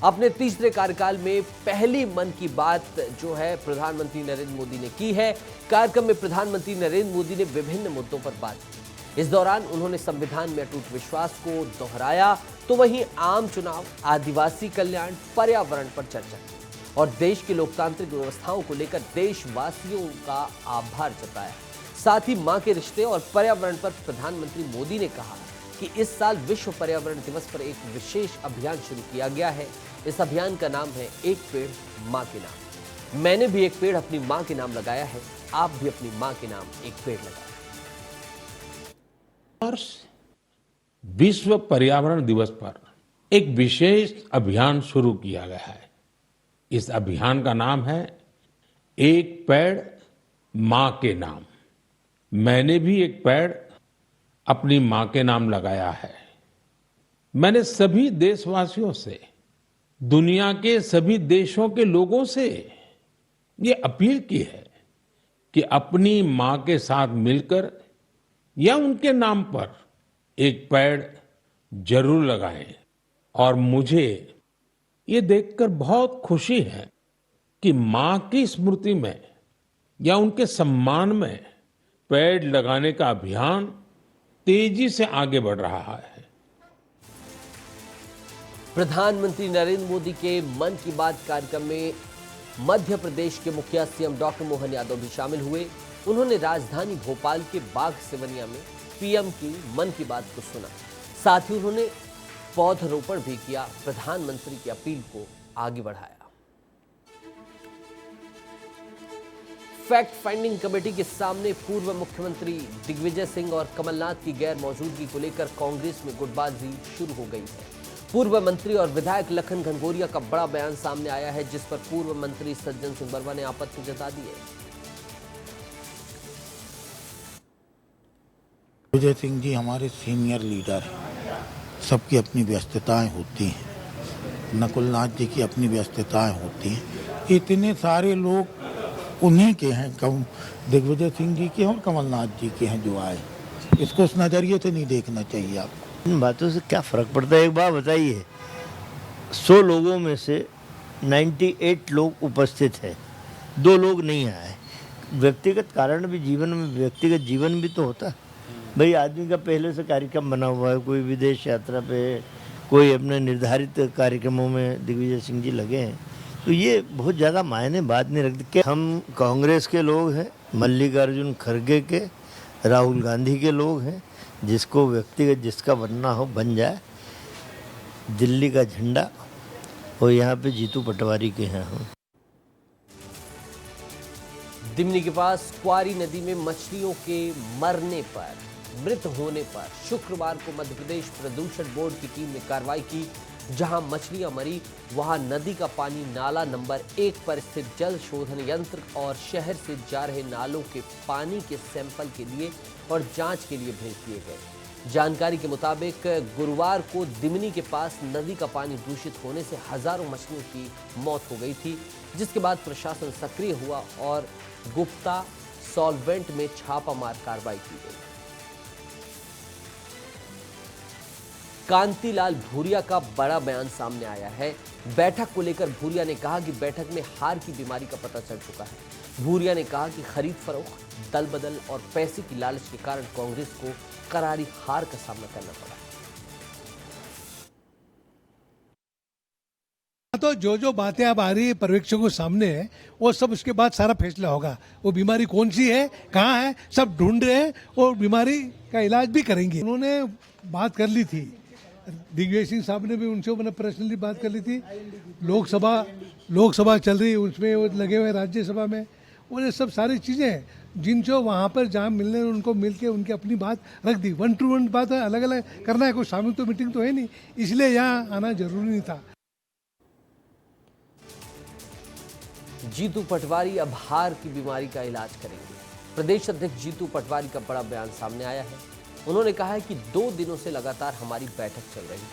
अपने तीसरे कार्यकाल में पहली मन की बात जो है प्रधानमंत्री नरेंद्र मोदी ने की है। कार्यक्रम में प्रधानमंत्री नरेंद्र मोदी ने विभिन्न मुद्दों पर बात की। इस दौरान उन्होंने संविधान में अटूट विश्वास को दोहराया, तो वहीं आम चुनाव, आदिवासी कल्याण, पर्यावरण पर चर्चा की और देश की लोकतांत्रिक व्यवस्थाओं को लेकर देशवासियों का आभार जताया। साथ ही मां के रिश्ते और पर्यावरण पर प्रधानमंत्री मोदी ने कहा कि इस साल विश्व पर्यावरण दिवस पर एक विशेष अभियान शुरू किया गया है। इस अभियान का नाम है एक पेड़ मां के नाम। मैंने भी एक पेड़ अपनी मां के नाम लगाया है, आप भी अपनी मां के नाम एक पेड़ लगाएं। विश्व पर्यावरण दिवस पर एक विशेष अभियान शुरू किया गया है। इस अभियान का नाम है एक पेड़ मां के नाम। मैंने भी एक पेड़ अपनी मां के नाम लगाया है। मैंने सभी देशवासियों से, दुनिया के सभी देशों के लोगों से ये अपील की है कि अपनी मां के साथ मिलकर या उनके नाम पर एक पेड़ जरूर लगाएं। और मुझे ये देखकर बहुत खुशी है कि मां की स्मृति में या उनके सम्मान में पेड़ लगाने का अभियान तेजी से आगे बढ़ रहा है। प्रधानमंत्री नरेंद्र मोदी के मन की बात कार्यक्रम में मध्य प्रदेश के मुखिया सीएम डॉक्टर मोहन यादव भी शामिल हुए। उन्होंने राजधानी भोपाल के बाग सिवनिया में पीएम की मन की बात को सुना। साथ ही उन्होंने पौधरोपण भी किया, प्रधानमंत्री की अपील को आगे बढ़ाया। फैक्ट फाइंडिंग कमेटी के सामने पूर्व मुख्यमंत्री दिग्विजय सिंह और कमलनाथ की गैर मौजूदगी को लेकर कांग्रेस में गुटबाजी शुरू हो गई है। पूर्व मंत्री और विधायक लखन घनघोरिया का बड़ा बयान सामने आया है, जिस पर पूर्व मंत्री सज्जन सिंह वर्मा ने आपत्ति जता दी है। दिग्विजय सिंह जी हमारे सीनियर लीडर हैं, सबकी अपनी व्यस्तताएं होती हैं। नकुलनाथ जी की अपनी व्यस्तताएं होती हैं। इतने सारे लोग उन्हीं के हैं, दिग्विजय सिंह जी के और कमलनाथ जी के हैं जो आए। इसको उस नजरिए से नहीं देखना चाहिए आपको। इन बातों से क्या फर्क पड़ता है? एक बात बताइए, 100 लोगों में से 98 लोग उपस्थित हैं, 2 लोग नहीं आए। व्यक्तिगत कारण भी जीवन में, व्यक्तिगत जीवन भी तो होता है भाई। आदमी का पहले से कार्यक्रम बना हुआ है, कोई विदेश यात्रा पे, कोई अपने निर्धारित कार्यक्रमों में दिग्विजय सिंह जी लगे हैं, तो ये बहुत ज़्यादा मायने बात नहीं रखती कि हम कांग्रेस के लोग हैं, मल्लिकार्जुन खड़गे के, राहुल गांधी के लोग हैं। जिसको व्यक्तिगत जिसका बनना हो बन जाए। दिल्ली का झंडा और यहाँ पे जीतू पटवारी के हैं हम। दिमनी के पास क्वारी नदी में मछलियों के मरने पर, मृत होने पर शुक्रवार को मध्य प्रदेश प्रदूषण बोर्ड की टीम ने कार्रवाई की। जहां मछलियां मरी, वहां नदी का पानी नाला नंबर 1 पर स्थित जल शोधन यंत्र और शहर से जा रहे नालों के पानी के सैंपल के लिए और जांच के लिए भेज दिए गए। जानकारी के मुताबिक गुरुवार को दिमनी के पास नदी का पानी दूषित होने से हजारों मछलियों की मौत हो गई थी, जिसके बाद प्रशासन सक्रिय हुआ और गुप्ता सॉल्वेंट में छापामार कार्रवाई की गई। कांतिलाल भूरिया का बड़ा बयान सामने आया है। बैठक को लेकर भूरिया ने कहा कि बैठक में हार की बीमारी का पता चल चुका है। भूरिया ने कहा कि खरीद फरोख्त, दल बदल और पैसे की लालच के कारण कांग्रेस को करारी हार का सामना करना पड़ा। तो जो बातें अब आ रही है पर्यवेक्षकों के सामने है, वो सब उसके बाद सारा फैसला होगा। वो बीमारी कौन सी है, कहाँ है, सब ढूंढ रहे हैं और बीमारी का इलाज भी करेंगे। उन्होंने बात कर ली थी, दिग्विजय सिंह साहब ने भी उनसे मैंने पर्सनली बात कर ली थी। लोकसभा चल रही है, उसमें वो लगे हुए राज्यसभा में, वो ये सब सारी चीज़ें हैं जिनसे वहाँ पर जहाँ मिलने उनको मिल के उनकी अपनी बात रख दी। 1 to 1 बात है, अलग अलग करना है, कोई सामूहिक तो मीटिंग तो है नहीं, इसलिए यहाँ आना जरूरी नहीं था। जीतू पटवारी अब हार की बीमारी का इलाज करेंगे। प्रदेश अध्यक्ष जीतू पटवारी का बड़ा बयान सामने आया है। उन्होंने कहा है कि 2 दिनों से लगातार हमारी बैठक चल रही है,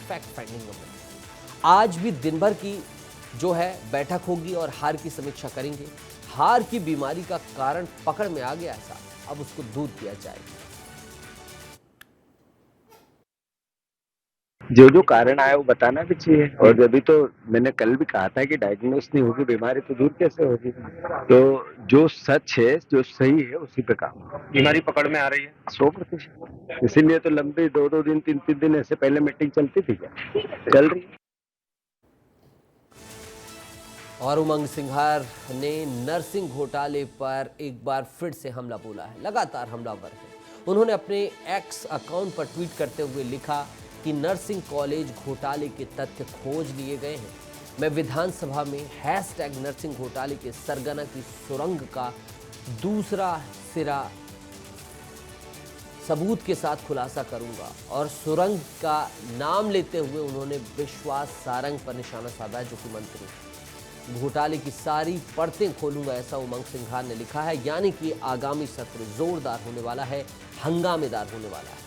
फैक्ट फाइंडिंग कमेटी। आज भी दिन भर की जो है बैठक होगी और हार की समीक्षा करेंगे। हार की बीमारी का कारण पकड़ में आ गया ऐसा, अब उसको दूर किया जाएगा। जो जो कारण आया वो बताना भी चाहिए। और अभी तो मैंने कल भी कहा था कि डायग्नोस नहीं होगी बीमारी तो दूर कैसे होगी। तो जो सच है, जो सही है, उसी पे काम। बीमारी पकड़ में आ रही है 100%। इसीलिए तो लंबी 2-2 दिन 3-3 दिन ऐसे पहले मीटिंग चलती थी, क्या चल रही है। और उमंग सिंघार ने नर्सिंग घोटाले पर एक बार फिर से हमला बोला है, लगातार हमलावर है। उन्होंने अपने एक्स अकाउंट पर ट्वीट करते हुए लिखा कि नर्सिंग कॉलेज घोटाले के तथ्य खोज लिए गए हैं। मैं विधानसभा में #नर्सिंग घोटाले के सरगना की सुरंग का दूसरा सिरा सबूत के साथ खुलासा करूंगा। और सुरंग का नाम लेते हुए उन्होंने विश्वास सारंग पर निशाना साधा, जो कि मंत्री हैं। घोटाले की सारी परतें खोलूंगा, ऐसा उमंग सिंघार ने लिखा है। यानी कि आगामी सत्र जोरदार होने वाला है, हंगामेदार होने वाला है।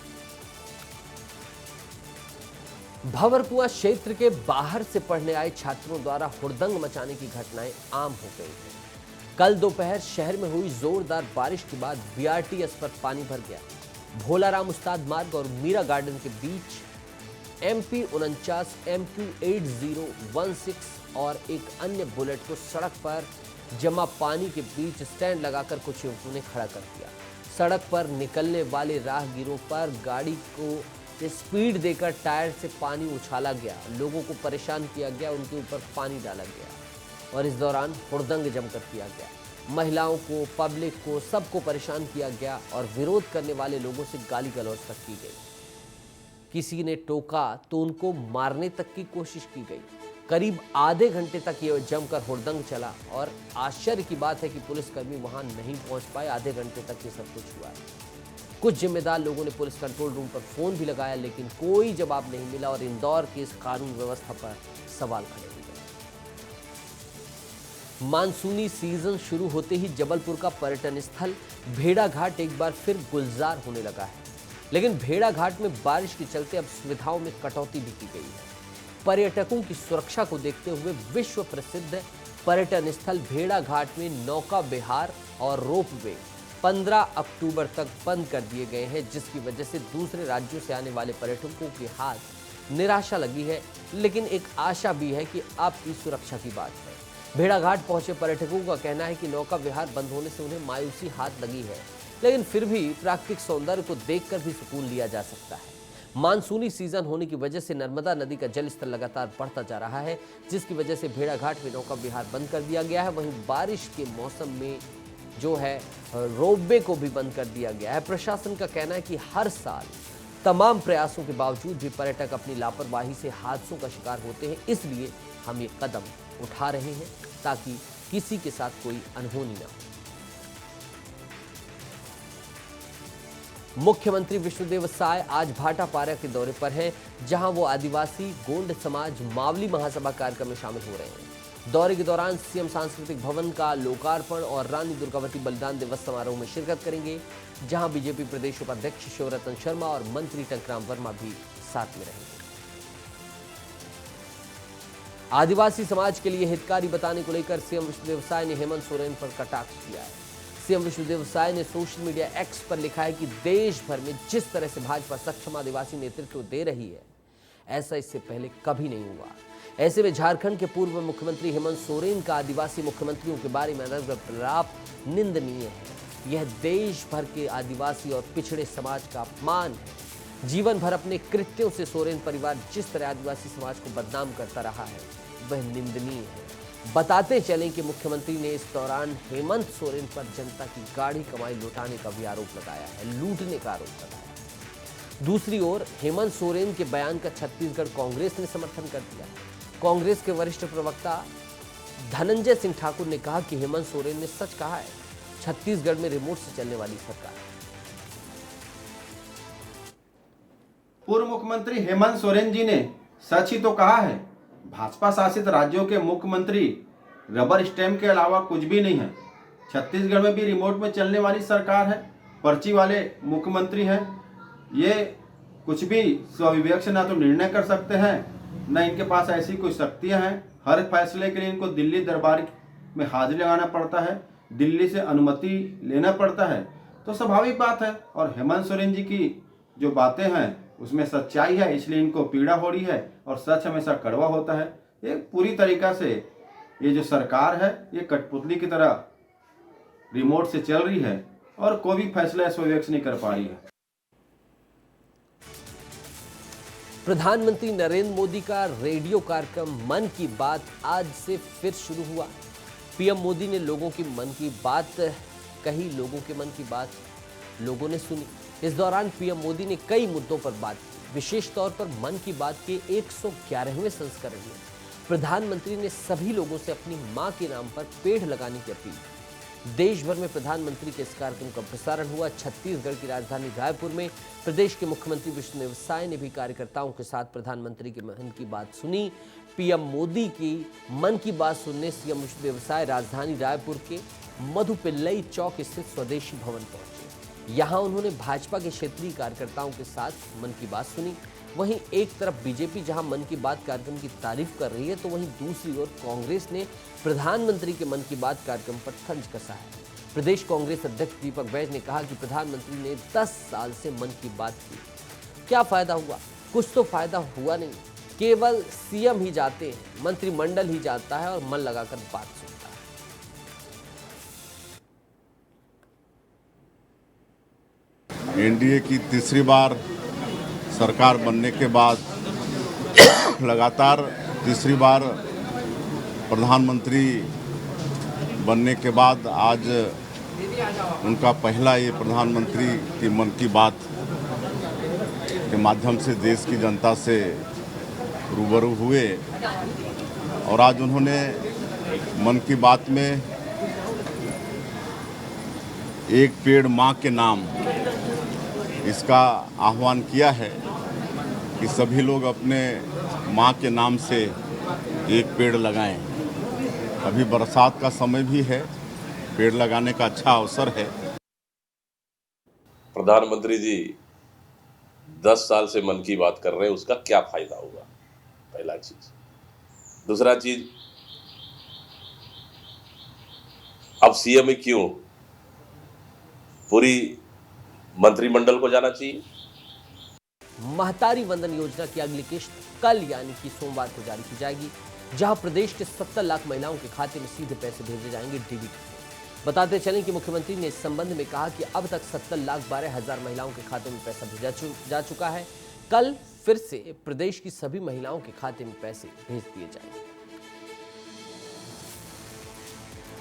भंवरकुआं क्षेत्र के बाहर से पढ़ने आए छात्रों द्वारा हुड़दंग मचाने की घटनाएं आम हो गई हैं। कल दोपहर शहर में हुई जोरदार बारिश के बाद BRTS पर पानी भर गया। भोलाराम उस्ताद मार्ग और मीरा गार्डन के बीच MP 49 MQ 8016 और एक अन्य बुलेट को सड़क पर जमा पानी के बीच स्टैंड लगाकर कुछ युवकों ने खड़ा कर दिया। सड़क पर निकलने वाले राहगीरों पर गाड़ी को स्पीड देकर टायर से पानी उछाला गया, लोगों को परेशान किया गया, उनके ऊपर पानी डाला गया और इस दौरान हुड़दंग जमकर किया गया। महिलाओं को, पब्लिक को, सबको परेशान किया गया और विरोध करने वाले लोगों से गाली गलौज तक की गई। किसी ने टोका तो उनको मारने तक की कोशिश की गई। करीब आधे घंटे तक ये जमकर हुड़दंग चला और आश्चर्य की बात है कि पुलिसकर्मी वहां नहीं पहुंच पाए। आधे घंटे तक ये सब कुछ हुआ। कुछ जिम्मेदार लोगों ने पुलिस कंट्रोल रूम पर फोन भी लगाया, लेकिन कोई जवाब नहीं मिला और इंदौर की इस कानून व्यवस्था पर सवाल खड़े हो गए। मानसूनी सीजन शुरू होते ही जबलपुर का पर्यटन स्थल भेड़ाघाट एक बार फिर गुलजार होने लगा है। लेकिन भेड़ाघाट में बारिश के चलते अब सुविधाओं में कटौती भी की गई है। पर्यटकों की सुरक्षा को देखते हुए विश्व प्रसिद्ध पर्यटन स्थल भेड़ाघाट में नौका विहार और रोपवे 15 अक्टूबर तक बंद कर दिए गए हैं, जिसकी वजह से दूसरे राज्यों से आने वाले पर्यटकों के हाथ निराशा लगी है। लेकिन एक आशा भी है कि आपकी सुरक्षा की बात है। भेड़ाघाट पहुंचे पर्यटकों का कहना है कि नौका विहार बंद होने से उन्हें मायूसी हाथ लगी है, लेकिन फिर भी प्राकृतिक सौंदर्य को देखकर भी सुकून लिया जा सकता है। मानसूनी सीजन होने की वजह से नर्मदा नदी का जलस्तर लगातार बढ़ता जा रहा है, जिसकी वजह से भेड़ाघाट में नौका विहार बंद कर दिया गया है। वहीं बारिश के मौसम में जो है रोपवे को भी बंद कर दिया गया है। प्रशासन का कहना है कि हर साल तमाम प्रयासों के बावजूद भी पर्यटक अपनी लापरवाही से हादसों का शिकार होते हैं, इसलिए हम ये कदम उठा रहे हैं ताकि किसी के साथ कोई अनहोनी न हो। मुख्यमंत्री विष्णुदेव साय आज भाटापारा के दौरे पर हैं, जहां वो आदिवासी गोंड समाज मावली महासभा कार्यक्रम में शामिल हो रहे हैं। दौरे के दौरान सीएम सांस्कृतिक भवन का लोकार्पण और रानी दुर्गावती बलिदान दिवस समारोह में शिरकत करेंगे, जहां बीजेपी प्रदेश उपाध्यक्ष शिवरतन शर्मा और मंत्री टंकराम वर्मा भी साथ में रहेंगे। आदिवासी समाज के लिए हितकारी बताने को लेकर सीएम विष्णुदेव साय ने हेमंत सोरेन पर कटाक्ष किया है। सीएम विष्णुदेव साय ने सोशल मीडिया एक्स पर लिखा है कि देश भर में जिस तरह से भाजपा सक्षम आदिवासी नेतृत्व दे रही है, ऐसा इससे पहले कभी नहीं हुआ। ऐसे में झारखंड के पूर्व मुख्यमंत्री हेमंत सोरेन का आदिवासी मुख्यमंत्रियों के बारे में प्रलाप निंदनीय है। यह देश भर के आदिवासी और पिछड़े समाज का अपमान है। जीवन भर अपने कृत्यों से सोरेन परिवार जिस तरह आदिवासी समाज को बदनाम करता रहा है, वह निंदनीय है। बताते चलें कि मुख्यमंत्री ने इस दौरान हेमंत सोरेन पर जनता की गाढ़ी कमाई लुटाने का भी आरोप लगाया है, लूटने का आरोप लगाया। दूसरी ओर हेमंत सोरेन के बयान का छत्तीसगढ़ कांग्रेस ने समर्थन कर दिया। कांग्रेस के वरिष्ठ प्रवक्ता धनंजय सिंह ठाकुर ने कहा कि हेमंत सोरेन ने सच कहा है, छत्तीसगढ़ में रिमोट से चलने वाली सरकार। पूर्व मुख्यमंत्री हेमंत सोरेन जी ने सच ही तो कहा है। भाजपा शासित राज्यों के मुख्यमंत्री रबर स्टैंप के अलावा कुछ भी नहीं है। छत्तीसगढ़ में भी रिमोट में चलने वाली सरकार है, पर्ची वाले मुख्यमंत्री हैं। ये कुछ भी स्वविवेक से ना तो निर्णय कर सकते हैं, न इनके पास ऐसी कोई शक्तियां हैं। हर फैसले के लिए इनको दिल्ली दरबार में हाजिरी लगाना पड़ता है, दिल्ली से अनुमति लेना पड़ता है, तो स्वाभाविक बात है। और हेमंत सोरेन जी की जो बातें हैं उसमें सच्चाई है, इसलिए इनको पीड़ा हो रही है और सच हमेशा कड़वा होता है। ये पूरी तरीका से ये जो सरकार है ये कठपुतली की तरह रिमोट से चल रही है और कोई भी फैसला इस विवेक से नहीं कर पा रही है। प्रधानमंत्री नरेंद्र मोदी का रेडियो कार्यक्रम मन की बात आज से फिर शुरू हुआ। पीएम मोदी ने लोगों की मन की बात कही, लोगों के मन की बात लोगों ने सुनी। इस दौरान पीएम मोदी ने कई मुद्दों पर बात की। विशेष तौर पर मन की बात के 111वें संस्करण में प्रधानमंत्री ने सभी लोगों से अपनी मां के नाम पर पेड़ लगाने की अपील की। देश भर में प्रधानमंत्री के इस कार्यक्रम का प्रसारण हुआ। छत्तीसगढ़ की राजधानी रायपुर में प्रदेश के मुख्यमंत्री विष्णुदेव साय ने भी कार्यकर्ताओं के साथ प्रधानमंत्री के मन की बात सुनी। पीएम मोदी की मन की बात सुनने सीएम विष्णुदेव साय राजधानी रायपुर के मधुपिल्लई चौक स्थित स्वदेशी भवन पहुंचे। यहां उन्होंने भाजपा के क्षेत्रीय कार्यकर्ताओं के साथ मन की बात सुनी। वहीं एक तरफ बीजेपी जहां मन की बात कार्यक्रम की तारीफ कर रही है, तो वहीं दूसरी ओर कांग्रेस ने प्रधानमंत्री के मन की बात कार्यक्रम पर तंज कसा है। प्रदेश कांग्रेस अध्यक्ष दीपक बैज ने कहा कि प्रधानमंत्री ने 10 साल से मन की बात की, क्या फायदा हुआ? कुछ तो फायदा हुआ नहीं। केवल सीएम ही जाते हैं, मंत्रिमंडल ही जाता है और मन लगाकर बात सुनता है। एनडीए की तीसरी बार सरकार बनने के बाद लगातार तीसरी बार प्रधानमंत्री बनने के बाद आज उनका पहला ये प्रधानमंत्री की मन की बात के माध्यम से देश की जनता से रूबरू हुए और आज उन्होंने मन की बात में एक पेड़ मां के नाम इसका आह्वान किया है कि सभी लोग अपने मां के नाम से एक पेड़ लगाएं। अभी बरसात का समय भी है, पेड़ लगाने का अच्छा अवसर है। प्रधानमंत्री जी 10 साल से मन की बात कर रहे हैं, उसका क्या फायदा होगा? पहला चीज। दूसरा चीज, अब सीएम ही क्यों, पूरी मंत्रिमंडल को जाना चाहिए। महतारी वंदन योजना की अगली किश्त कल यानी कि सोमवार को जारी की जाएगी, जहां प्रदेश के 70 लाख महिलाओं के खाते में सीधे पैसे भेजे जाएंगे डीबीटी। बताते चलें कि मुख्यमंत्री ने इस संबंध में कहा कि अब तक 70,12,000 महिलाओं के खाते में पैसा भेजा जा चुका है। कल फिर से प्रदेश की सभी महिलाओं के खाते में पैसे भेज दिए जाएंगे।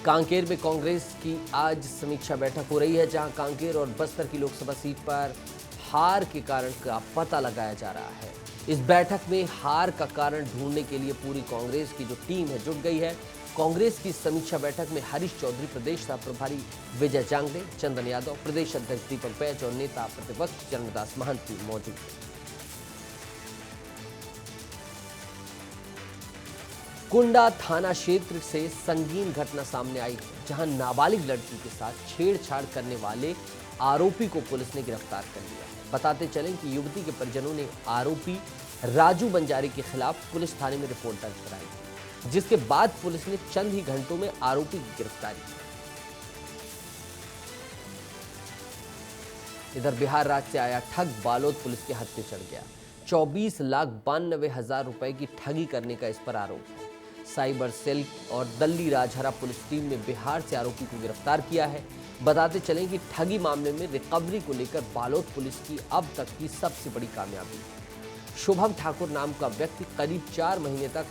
कांकेर में कांग्रेस की आज समीक्षा बैठक हो रही है, जहां कांकेर और बस्तर की लोकसभा सीट पर हार के कारण का पता लगाया जा रहा है। इस बैठक में हार का कारण ढूंढने के लिए पूरी कांग्रेस की जो टीम है जुट गई है। कांग्रेस की समीक्षा बैठक में हरीश चौधरी, प्रदेश सह प्रभारी विजय जांगड़े, चंदन यादव, प्रदेश अध्यक्ष दीपक बैज और नेता प्रतिपक्ष चरणदास महंत भी मौजूद हैं। कुंडा थाना क्षेत्र से संगीन घटना सामने आई, जहां नाबालिग लड़की के साथ छेड़छाड़ करने वाले आरोपी को पुलिस ने गिरफ्तार कर लिया है। बताते चलें कि युवती के परिजनों ने आरोपी राजू बंजारी के खिलाफ पुलिस थाने में रिपोर्ट दर्ज कराई थी, जिसके बाद पुलिस ने चंद ही घंटों में आरोपी की गिरफ्तारी की। इधर बिहार राज्य से आया ठग बालोद पुलिस के हाथ पे चढ़ गया। 24,92,000 रुपए की ठगी करने का इस पर आरोप है। साइबर सेल और दल्ली राजहरा पुलिस टीम ने बिहार से आरोपी को गिरफ्तार किया है। बताते चलें कि ठगी मामले में रिकवरी को लेकर बालोद पुलिस की अब तक की सबसे बड़ी कामयाबी है। शुभम ठाकुर नाम का व्यक्ति करीब 4 महीने तक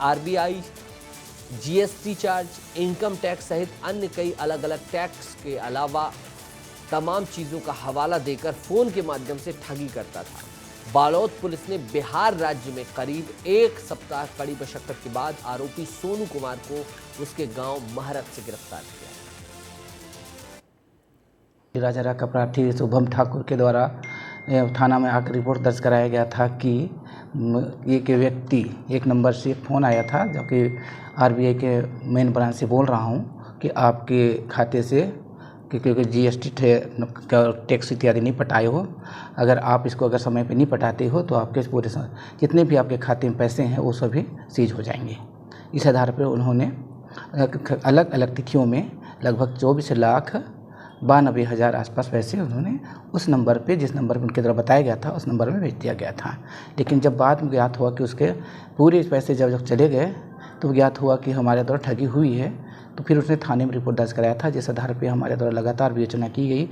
RBI, GST charge, income tax सहित अन्य कई अलग अलग टैक्स के अलावा तमाम चीज़ों का हवाला देकर फोन के माध्यम से ठगी करता था। बालोद पुलिस ने बिहार राज्य में करीब 1 सप्ताह कड़ी मशक्कत के बाद आरोपी सोनू कुमार को उसके गांव महरत से गिरफ्तार किया। राजहरा का प्रार्थी शुभम ठाकुर के द्वारा थाना में आकर रिपोर्ट दर्ज कराया गया था कि एक व्यक्ति एक नंबर से फ़ोन आया था, जो कि आरबीआई के मेन ब्रांच से बोल रहा हूँ कि आपके खाते से क्योंकि जीएसटी टैक्स इत्यादि नहीं पटाए हो, अगर आप इसको अगर समय पे नहीं पटाते हो तो आपके पूरे जितने भी आपके खाते में पैसे हैं वो सभी सीज हो जाएंगे। इस आधार पर उन्होंने अलग अलग तिथियों में लगभग 24 लाख 92,000 आसपास पैसे उन्होंने उस नंबर पे, जिस नंबर पे उनके द्वारा बताया गया था, उस नंबर में भेज दिया गया था। लेकिन जब बाद में ज्ञात हुआ कि उसके पूरे पैसे जब चले गए तो ज्ञात हुआ कि हमारे द्वारा ठगी हुई है, तो फिर उसने थाने में रिपोर्ट दर्ज कराया था, जिस आधार पर हमारे द्वारा लगातार विवेचना की गई।